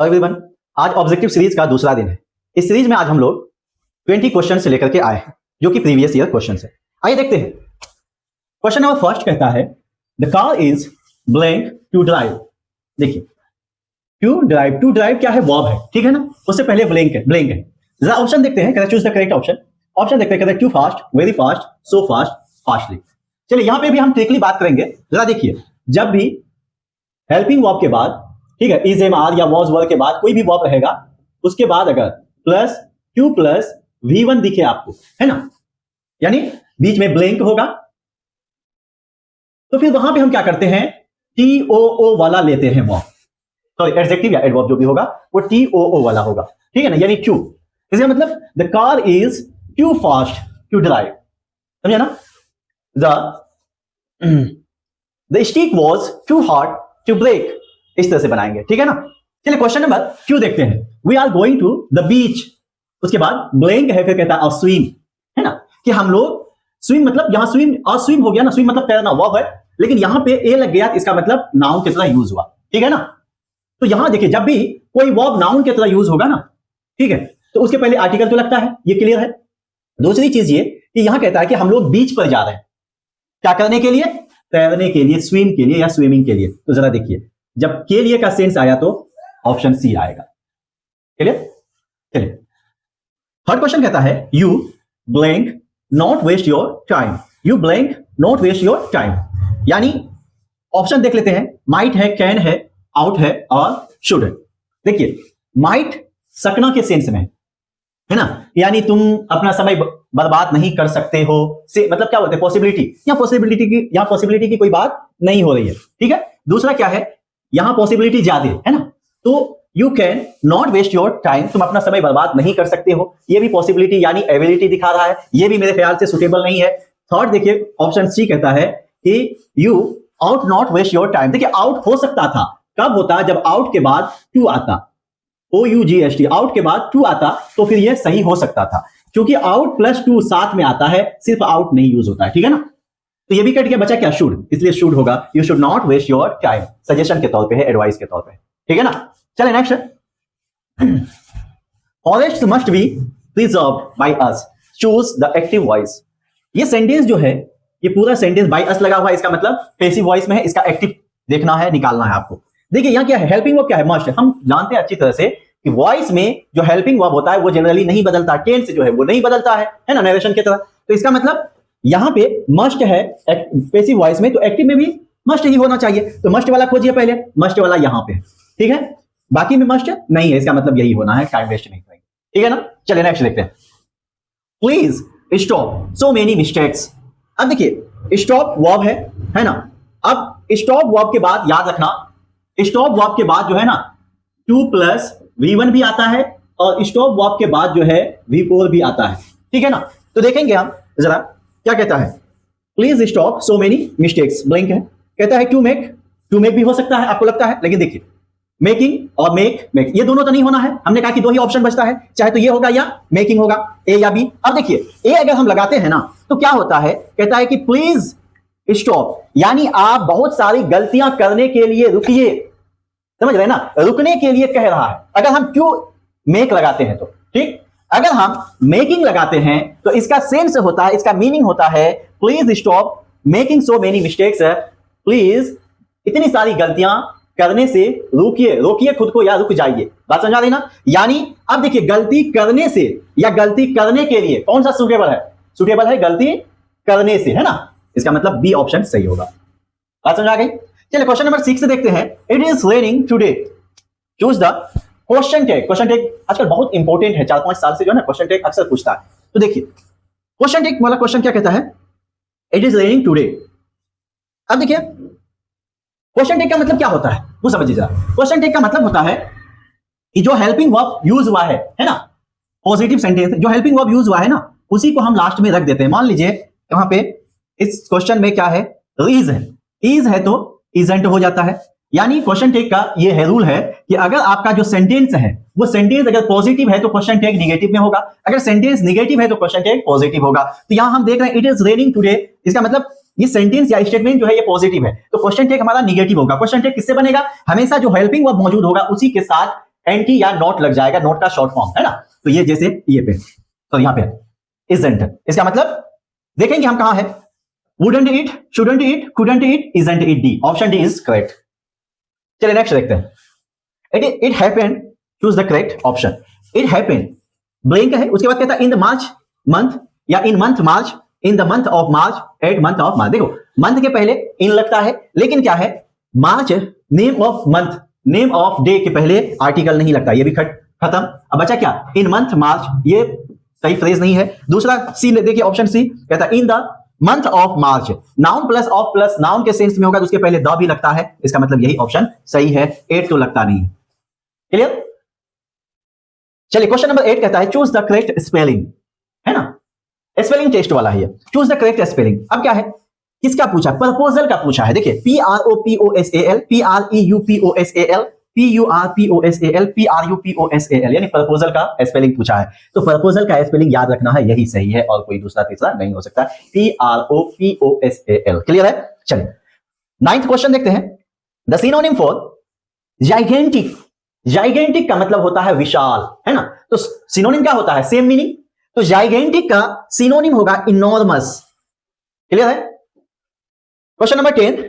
Everyone, आज objective series का दूसरा दिन है। इस सीरीज में आज हम लोग 20 क्वेश्चन से लेकर के आए हैं जो कि प्रीवियस ईयर क्वेश्चन है। आइए देखते हैं। क्वेश्चन नंबर फर्स्ट कहता है the car is blank to drive. देखिए टू ड्राइव क्या है? वर्ब है, ठीक है ना। उससे पहले ब्लैंक है। जरा ऑप्शन देखते हैं, choose the correct option. Option देखते हैं, too fast, very fast, so fast, fastly. चलिए यहां पे भी हम ट्रिकली बात करेंगे। जरा देखिए, जब भी हेल्पिंग वर्ब के बाद, ठीक है, इज एम आर या वॉज वर्ब के बाद कोई भी वर्ब रहेगा, उसके बाद अगर प्लस क्यू प्लस V1 दिखे आपको, है ना, यानी बीच में ब्लैंक होगा, तो फिर वहां पे हम क्या करते हैं? TOO वाला लेते हैं वर्ब, सॉरी एडजेक्टिव या एडवर्ब जो भी होगा वो TOO वाला होगा, ठीक है ना, यानी टू। इसका मतलब the car is too fast to drive, समझे ना। The stick was too hard to break, इस तरह से बनाएंगे, ठीक है ना। चलिए क्वेश्चन नंबर क्यू देखते हैं। We are going to the beach, उसके बाद ब्लैंक है, फिर कहता है स्विम, है ना, कि हम लोग स्विम, मतलब यहां स्विम और स्विम हो गया ना, स्विम मतलब तैरना वर्ब है, लेकिन यहां पे ए लग गया, इसका मतलब नाउन की तरह यूज हुआ, ठीक है ना। तो यहां देखिए, जब भी कोई वर्ब नाउन की तरह यूज होगा ना, ठीक है, तो उसके पहले आर्टिकल तो लगता है, ये क्लियर है। दूसरी चीज ये कि यहां कहता है कि हम लोग बीच पर जा रहे हैं, क्या करने के लिए? तैरने के लिए, स्विम के लिए या स्विमिंग के लिए। तो जरा देखिए, जब के लिए का सेंस आया तो ऑप्शन सी आएगा, चलिए। थर्ड क्वेश्चन कहता है you blank not waste your time. You blank not waste your time, यानी ऑप्शन देख लेते हैं। माइट है, कैन है, आउट है और शुड है। देखिए माइट सकना के सेंस में है ना, यानी तुम अपना समय बर्बाद नहीं कर सकते हो से मतलब क्या बोलते हैं? पॉसिबिलिटी। यहां पॉसिबिलिटी की कोई बात नहीं हो रही है, ठीक है। दूसरा क्या है? यहां पॉसिबिलिटी ज्यादा है ना, तो you can not waste your time, तुम अपना समय बर्बाद नहीं कर सकते हो, ये भी पॉसिबिलिटी यानी एबिलिटी दिखा रहा है, ये भी मेरे ख्याल से सुटेबल नहीं है। थर्ड देखिए, ऑप्शन सी कहता है कि you ought not waste your time. देखिए आउट हो सकता था, कब होता? जब आउट के बाद टू आता, OUGST, आउट के बाद टू आता, तो फिर यह सही हो सकता था, क्योंकि आउट प्लस टू साथ में आता है, सिर्फ आउट नहीं यूज होता है, ठीक है ना। तो ये भी कट गया, बचा क्या? शुड, इसलिए शुड होगा। You should not waste your time, suggestion के तौर पे है, एडवाइस के तौर पे, ठीक है ना। चले next. Forest must be preserved by us, choose the active voice. ये सेंटेंस जो है, ये पूरा सेंटेंस बाय अस लगा हुआ है, इसका मतलब पैसिव वॉइस में है, इसका एक्टिव देखना है, निकालना है आपको। देखिए यहां क्या है? हेल्पिंग वर्ब क्या है? मस्ट है। हम जानते हैं अच्छी तरह से कि वॉइस में जो हेल्पिंग वर्ब होता है वो जनरली नहीं बदलता, टेंस जो है वो नहीं बदलता है ना, नरेशन की तरह। तो इसका मतलब यहां पे मस्ट है पैसिव वॉइस में, तो एक्टिव में भी मस्ट ही होना चाहिए। तो मस्ट वाला खोजिए पहले, मस्ट वाला यहां पे, ठीक है। बाकी में मस्ट नहीं है, इसका मतलब यही होना है, टाइम वेस्ट नहीं करेंगे, ठीक है ना। चलिए नेक्स्ट देखते हैं। Please stop so many mistakes. अब देखिए स्टॉप वर्ब है ना। अब स्टॉप वर्ब के बाद याद रखना, स्टॉप वर्ब के बाद जो है ना टू प्लस V1 भी आता है, और स्टॉप वर्ब के बाद जो है V4 भी आता है, ठीक है ना। तो देखेंगे हम जरा क्या कहता है। Please stop so many mistakes, blank है। कहता है टू मेक भी हो सकता है आपको लगता है, लेकिन देखिए मेकिंग और मेक ये दोनों तो नहीं होना है। हमने कहा कि दो ही ऑप्शन बचता है, चाहे तो ये होगा या मेकिंग होगा, ए या बी। अब देखिए ए अगर हम लगाते हैं ना तो क्या होता है? कहता है कि प्लीज स्टॉप, यानी आप बहुत सारी गलतियां करने के लिए रुकिए, समझ रहे हैं ना, रुकने के लिए कह रहा है। अगर हम क्यों मेक लगाते हैं तो ठीक, अगर हम मेकिंग लगाते हैं तो इसका सेंस होता है, इसका मीनिंग होता है please stop making so many mistakes, please इतनी सारी गलतियां करने से रोकिए खुद को या रुक जाइए। बात समझा रही ना। यानी अब देखिए गलती करने से या गलती करने के लिए कौन सा सुटेबल है? सुटेबल है गलती करने से, है ना। इसका मतलब बी ऑप्शन सही होगा। बात समझ आ गई। चलिए क्वेश्चन नंबर 6 से देखते हैं। It is raining today, choose the question tag. Question tag आजकल बहुत इंपॉर्टेंट है, 4-5 साल से जो है ना क्वेश्चन टैग अक्सर पूछता है। तो देखिए क्वेश्चन टैग वाला क्वेश्चन क्या कहता है? It is raining today. अब देखिए क्वेश्चन टैग का मतलब क्या होता है वो समझिए जरा। क्वेश्चन टैग का मतलब होता है कि जो हेल्पिंग वर्ब यूज हुआ है ना, पॉजिटिव सेंटेंस जो हेल्पिंग वर्ब यूज हुआ है ना, उसी को हम लास्ट में रख देते हैं। मान लीजिए यहां पे इस क्वेश्चन में क्या है? इज है तो इजंट हो जाता है। यानी क्वेश्चन टैग का ये है रूल है कि अगर आपका जो सेंटेंस है वो सेंटेंस अगर पॉजिटिव है तो क्वेश्चन टैग निगेटिव में होगा, अगर सेंटेंस निगेटिव है तो क्वेश्चन टैग पॉजिटिव होगा। तो यहां हम देख रहे हैं इट इज रेनिंग टुडे, इसका मतलब ये सेंटेंस या स्टेटमेंट जो है ये पॉजिटिव है, तो क्वेश्चन टैग हमारा निगेटिव होगा। क्वेश्चन टैग किससे बनेगा? हमेशा जो हेल्पिंग वर्ब मौजूद होगा उसी के साथ एंटी या नॉट लग जाएगा, नॉट का शॉर्ट फॉर्म है ना। तो ये जैसे ये पे तो यहां पे इजंट, इसका मतलब देखेंगे हम कहां है, wouldn't it, shouldn't it, couldn't it, isn't it, D, option D is correct. चलिए नेक्स्ट देखते हैं। It happened, choose the correct option. It happened blank है, उसके बाद कहता है इन द मार्च मंथ या in month March, in the month of March, at month of March. देखो मंथ के पहले इन लगता है, लेकिन क्या है March name of month, name of day के पहले आर्टिकल नहीं लगता, ये भी खत्म। अब बचा क्या, इन मंथ मार्च, ये सही फ्रेज नहीं है। दूसरा सी देखिए ऑप्शन सी कहता है इन the month of March, noun plus of plus noun के सेंस में होगा तो उसके पहले द भी लगता है, इसका मतलब यही ऑप्शन सही है, 8 तो लगता नहीं है। क्लियर। चलिए क्वेश्चन नंबर 8 कहता है चूज द करेक्ट स्पेलिंग, है ना, स्पेलिंग टेस्ट वाला है ये, चूज द करेक्ट स्पेलिंग। अब क्या है, किसका पूछा, प्रपोजल का पूछा है। देखिए PROPOSAL, PREUPOSAL, PURPOSAL, PRUPOSAL, यानी प्रपोजल का स्पेलिंग पूछा है। तो प्रपोजल का स्पेलिंग याद रखना है, यही सही है और कोई दूसरा तीसरा नहीं हो सकता, PROPOSAL। क्लियर है। चलिए 9th क्वेश्चन देखते हैं। The synonym for gigantic, gigantic का मतलब होता है विशाल, है ना। तो सिनोनिम क्या होता है, सेम मीनिंग। तो जाइगेंटिक का सिनोनिम होगा इनॉर्मस। क्लियर है। Question number 10,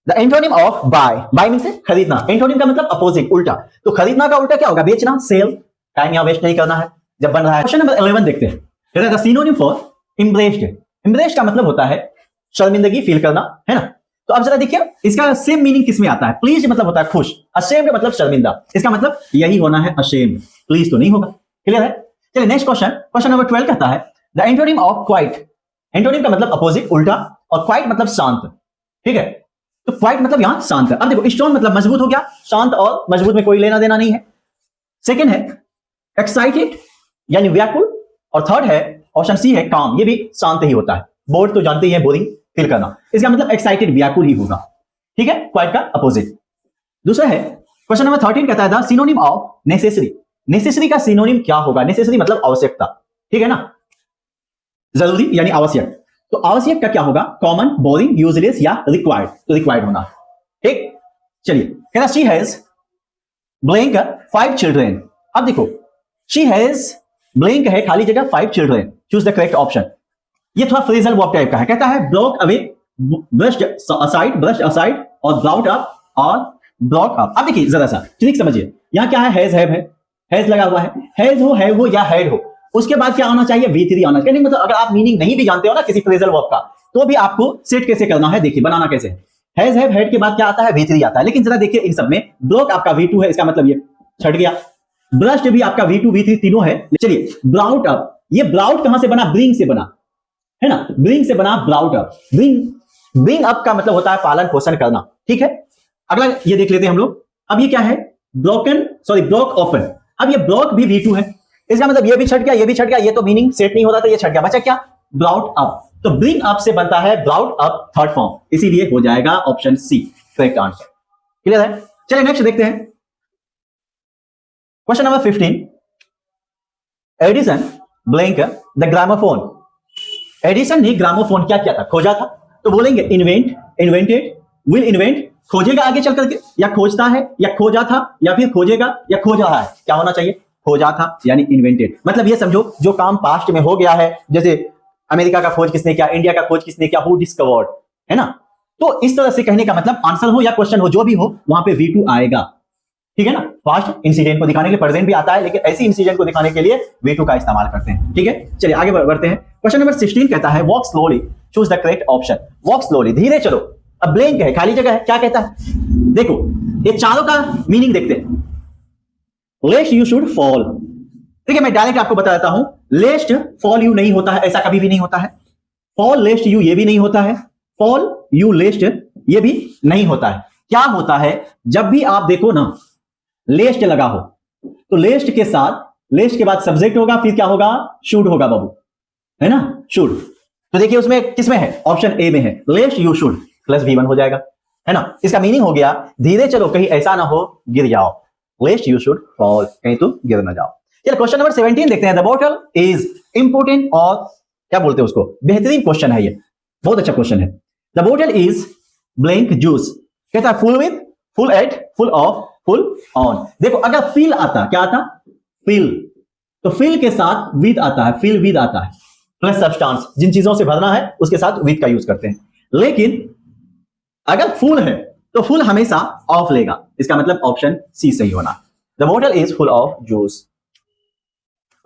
the antonym of buy, buy mean से खरीदना, एंटोनिम का मतलब अपोजिट, उल्टा। तो खरीदना का उल्टा क्या होगा, बेचना, सेल। टाइम यहां वेस्ट नहीं करना है जब बन रहा है। क्वेश्चन नंबर 11 देखते हैं। द सिनोनिम फॉर इम्ब्रेस्ड, इम्ब्रेस्ड का मतलब होता है शर्मिंदगी फील करना, है ना। तो अब जरा देखिए इसका सेम मीनिंग किसमें आता है। प्लीज मतलब होता है खुश, अशेम्ड मतलब शर्मिंदा, इसका मतलब यही होना है अशेम्ड, प्लीज तो नहीं होगा। क्लियर है। चलिए नेक्स्ट क्वेश्चन, क्वेश्चन नंबर 12 कहता है the antonym of quite, antonym का मतलब अपोजिट, उल्टा, और क्वाइट मतलब शांत। ठीक है, तो क्वाइट मतलब यहां शांत है। अब देखो स्ट्रॉन्ग मतलब मजबूत हो गया, शांत और मजबूत में कोई लेना देना नहीं है। सेकंड है एक्साइटेड यानी व्याकुल, और थर्ड है ऑप्शन सी है काम, ये भी शांत ही होता है। बोर्ड तो जानते ही है, बोरिंग फील करना, इसका मतलब एक्साइटेड व्याकुल ही होगा। ठीक है, क्वाइट का अपोजिट। दूसरा है क्वेश्चन नंबर 13 कहता है the synonym of necessary, necessary का सिनोनिम क्या होगा। नेसेसरी मतलब आवश्यकता, ठीक है ना, जरूरी यानी आवश्यक। तो आवश्यक का क्या होगा, कॉमन, बोरिंग, यूजलेस या रिक्वायर्ड। तो रिक्वायर्ड होना। ठीक, चलिए कहना शी हैज ब्लैंक 5 चिल्ड्रेन। अब देखो शी हैज ब्लैंक है खाली जगह 5 children, choose the correct option. ये थोड़ा फ्रेजल वर्ब टाइप का है। कहता है block away, brushed aside, brushed aside, और ब्राउट अप और ब्लॉक अप। अब देखिए जरा सा ठीक समझिए, यहां क्या है, हैज, हैव है, हैज लगा हुआ है, हैज हो, हैव हो या हैड हो, उसके बाद क्या आना चाहिए, V3 आना चाहिए। मतलब अगर आप मीनिंग नहीं भी जानते हो ना किसी फ्रेजल वर्ब का, तो भी आपको सेट कैसे करना है, देखिए बनाना कैसे है। हैज, हैव, हैड के बाद क्या आता है, V3 आता है। लेकिन जरा देखिए इन सब में ब्लॉक आपका V2 है, इसका मतलब ये छट गया। ब्रश्ड भी आपका V2 V3 तीनों है। चलिए ब्राउट अप, ये ब्राउट कहां से बना, ब्रिंग से बना, है ना, ब्रिंग से बना ब्राउट अप। ब्रिंग अप का मतलब होता है पालन पोषण करना। ठीक है, अगला ये देख लेते हैं हम लोग। अब ये क्या है, ब्रोकन, सॉरी ब्लॉक ओपन। अब ये ब्लॉक भी V2 है, इसका मतलब ये भी छट गया, ये भी छट गया, ये तो मीनिंग सेट नहीं होता था, ये छट गया, बचा क्या, ब्राउट अप। तो ब्रिंग अप से बनता है ब्राउट अप थर्ड फॉर्म, इसीलिए हो जाएगा option C correct answer. Clear है। चलिए नेक्स्ट देखते हैं question number 15, Edison blank the gramophone. Edison ने ग्रामोफोन क्या किया था, खोजा था। तो बोलेंगे इन्वेंट, इन्वेंटेड, विल इन्वेंट, खोजेगा आगे चल करके, या खोजता है, या खोजा था, या फिर खोजेगा, या खोज रहा है। क्या होना चाहिए, खोजा था यानी इन्वेंटेड। मतलब ये समझो जो काम पास्ट में हो गया है, जैसे अमेरिका का खोज किसने किया, इंडिया का खोज किसने किया, हु डिस्कवर्ड, है ना। तो इस तरह से कहने का मतलब आंसर हो या क्वेश्चन हो, जो भी हो वहां पे V2 आएगा। ठीक है ना, पास्ट इंसिडेंट को दिखाने के लिए प्रेजेंट भी आता है, लेकिन ऐसी इंसिडेंट को दिखाने के लिए V2 का इस्तेमाल करते हैं। ठीक है, चलिए आगे बढ़ते हैं। क्वेश्चन नंबर 16 कहता है walk slowly, choose the correct option. Walk slowly, धीरे चलो। अब ब्लैंक है, खाली जगह है, क्या कहता है, देखो ये चारों का मीनिंग देखते हैं। लेस्ट यू शुड फॉल, देखिए मैं डायरेक्ट आपको बता देता हूं, लेस्ट फॉल यू नहीं होता है, ऐसा कभी भी नहीं होता है। फॉल लेस्ट यू ये भी नहीं होता है, फॉल यू लेस्ट ये भी नहीं होता है। क्या होता है, जब भी आप देखो ना लेस्ट लगा हो, तो लेस्ट के साथ, लेस्ट के बाद सब्जेक्ट होगा, फिर क्या होगा, शुड होगा बाबू, है ना, शुड। तो देखिए उसमें किसमें है, ऑप्शन ए में है, लेस्ट यू शुड प्लस V1 हो जाएगा, है ना। इसका मीनिंग हो गया धीरे चलो, कहीं ऐसा ना हो गिर जाओ, लेस्ट यू शुड फॉल, कहीं तो गिर ना जाओ। चलिए क्वेश्चन नंबर 17 देखते हैं। द बॉटल इज इंपोर्टेंट, और क्या बोलते हैं उसको, बेहतरीन क्वेश्चन है ये, बहुत अच्छा क्वेश्चन है। The bottle is blank juice, कहता है full with, full at, full of, full on. देखो अगर फिल आता, क्या आता, फिल, तो फिल के साथ विद आता है, फिल विद आता है, प्लस सब्सटेंस, जिन चीजों से भरना है उसके साथ विद का यूज करते हैं। लेकिन अगर फुल है तो फुल हमेशा ऑफ लेगा, इसका मतलब ऑप्शन सी सही होना। The bottle is full of juice.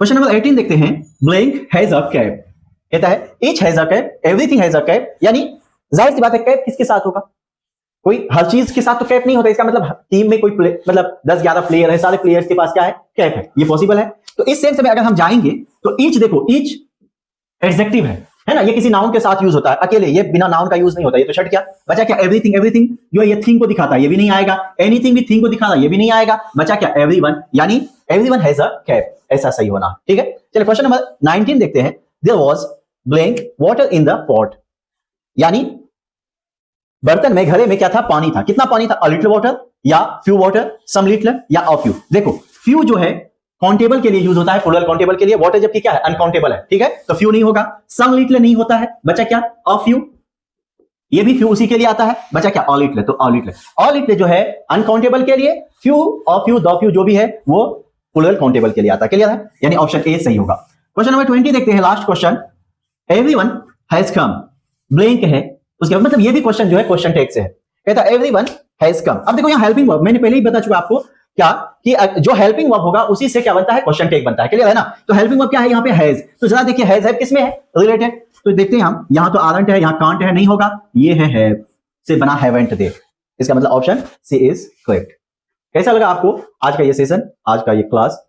Question number 18 देखते हैं। ब्लैंक हैज अ कैप, कहता है each has a cap, everything has a cap, यानी जाहिर सी बात है कैप किसके साथ होगा, कोई हर चीज के साथ तो कैप नहीं होता, इसका मतलब टीम में कोई मतलब 10-11 प्लेयर है, सारे प्लेयर्स के पास क्या है, कैप है, ये पॉसिबल है। तो इस सेंस में अगर हम जाएंगे तो ईच, देखो ईच एडजेक्टिव है ना, ये किसी नाउन के साथ यूज होता है, अकेले ये बिना नाउन का यूज नहीं होता। ये तो छट क्या बचा, क्या एवरीथिंग, एवरीथिंग जो है ये थिंग को दिखाता है, ये भी नहीं आएगा। एनीथिंग भी थिंग को दिखाता है, ये भी नहीं आएगा। बचा क्या, एवरीवन, यानी एवरीवन हैज अ कैप, ऐसा सही होना। ठीक है, चलिए क्वेश्चन नंबर 19 देखते हैं। There was blank water in the pot, यानी बर्तन में, घड़े में क्या था, पानी था। कितना पानी था, अ लिटिल वाटर या फ्यू वाटर, सम लिटिल या अ फ्यू। देखो फ्यू जो है काउंटेबल के लिए यूज होता है, प्लूरल काउंटेबल के लिए। वाटर जबकि क्या है, अनकाउंटेबल है, ठीक है, तो फ्यू नहीं होगा। सम लिटिल नहीं होता है, बचा क्या, अ फ्यू, ये भी फ्यू उसी के लिए आता है। बचा क्या, अ लिटिल, तो अ लिटिल। अ लिटिल जो है अनकाउंटेबल के लिए, few, a few, the few जो भी है वो प्लूरल काउंटेबल के लिए आता है। क्लियर है, यानी ऑप्शन ए सही होगा। क्वेश्चन नंबर 20 देखते हैं, last question. Everyone has come, blank है, उसके मतलब ये भी क्वेश्चन जो है क्वेश्चन टैग से है। कहता है एवरीवन हैज कम। अब देखो यहाँ हेल्पिंग वर्ब, मैंने पहले ही बता चुका आपको क्या, कि जो हेल्पिंग वर्ब होगा उसी से क्या बनता है, क्वेश्चन टैग बनता है। क्लियर है ना, तो हेल्पिंग वर्ब क्या है यहाँ पे, हैज। तो जरा देखिए हैज किसमें है, रिलेटेड। तो देखते हैं हम, यहाँ तो आरंट है, यहाँ कांट है, नहीं होगा, ये है हैव से बना हैवेंट दे, इसका मतलब ऑप्शन सी इज करेक्ट। कैसा लगा आपको आज का ये सेशन, आज का ये क्लास?